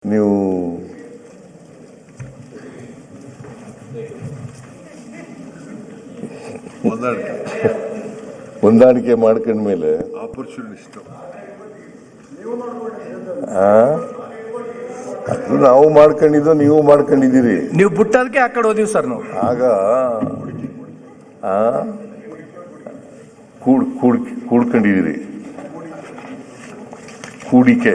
ನೀವು ಹೊಂದಾಣಿಕೆ ಮಾಡ್ಕೊಂಡ್ಮೇಲೆ ಆಪರ್ಚುನಿಸ್ಟ್ ಅದು ನಾವು ಮಾಡ್ಕೊಂಡಿದ್ದು ನೀವು ಮಾಡ್ಕೊಂಡಿದ್ದೀರಿ. ನೀವು ಬಿಟ್ಟದಕ್ಕೆ ಆ ಕಡೆ ಹೋದಿವಿ ಸರ್ ನಾವು. ಆಗ ಕೂಡ್ಕೊಂಡಿದ್ದೀರಿ. ಕೂಡಿಕೆ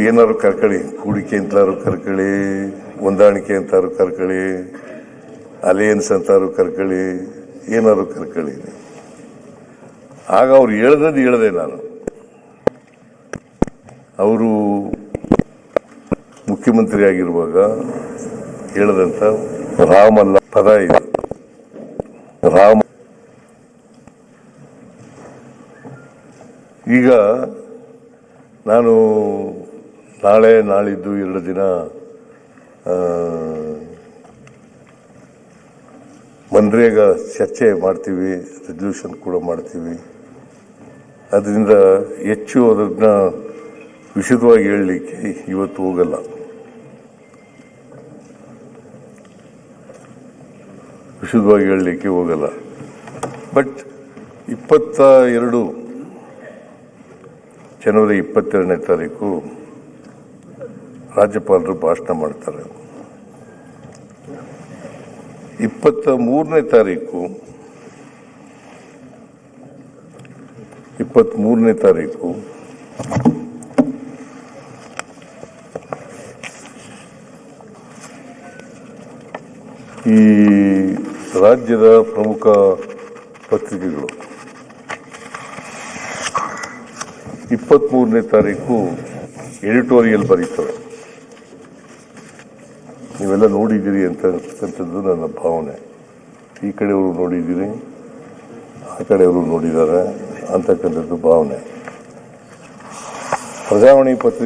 ಏನಾದ್ರು ಕರ್ಕೊಳ್ಳಿ, ಕೂಡಿಕೆ ಅಂತಾರು ಕರ್ಕೊಳ್ಳಿ, ಹೊಂದಾಣಿಕೆ ಅಂತಾರು ಕರ್ಕೊಳ್ಳಿ, ಅಲಯನ್ಸ್ ಅಂತಾರು ಕರ್ಕೊಳ್ಳಿ, ಏನಾದ್ರು ಕರ್ಕೊಳ್ಳಿ. ಆಗ ಅವ್ರು ಹೇಳ್ದೆ ನಾನು. ಅವರು ಮುಖ್ಯಮಂತ್ರಿ ಆಗಿರುವಾಗ ಹೇಳದಂತ ರಾಮಲ್ಲ ಪದ ಇದು. ರಾಮ ಈಗ ನಾನು ನಾಳೆ ನಾಳಿದ್ದು 2 ದಿನ ಮನ್ರೇಗಾ ಚರ್ಚೆ ಮಾಡ್ತೀವಿ, ರೆಸಲ್ಯೂಷನ್ ಕೂಡ ಮಾಡ್ತೀವಿ. ಅದರಿಂದ ಹೆಚ್ಚು ಅದನ್ನ ವಿಶದವಾಗಿ ಹೇಳಲಿಕ್ಕೆ ಇವತ್ತು ಹೋಗಲ್ಲ. ಬಟ್ 22 ಜನವರಿ 22ನೇ ತಾರೀಕು ರಾಜ್ಯಪಾಲರು ಭಾಷಣ ಮಾಡ್ತಾರೆ. 23ನೇ ತಾರೀಕು ಈ ರಾಜ್ಯದ ಪ್ರಮುಖ ಪತ್ರಿಕೆಗಳು 23ನೇ ತಾರೀಕು ಎಡಿಟೋರಿಯಲ್ ಬರೀತವೆ. ನೀವೆಲ್ಲ ನೋಡಿದ್ದೀರಿ ಅಂತಕ್ಕಂಥದ್ದು ನನ್ನ ಭಾವನೆ. ಈ ಕಡೆಯವರು ನೋಡಿದ್ದೀರಿ, ಆ ಕಡೆಯವರು ನೋಡಿದ್ದಾರೆ ಅಂತಕ್ಕಂಥದ್ದು ಭಾವನೆ. ಪ್ರಜಾವಾಣಿ ಪತ್ರಿಕೆ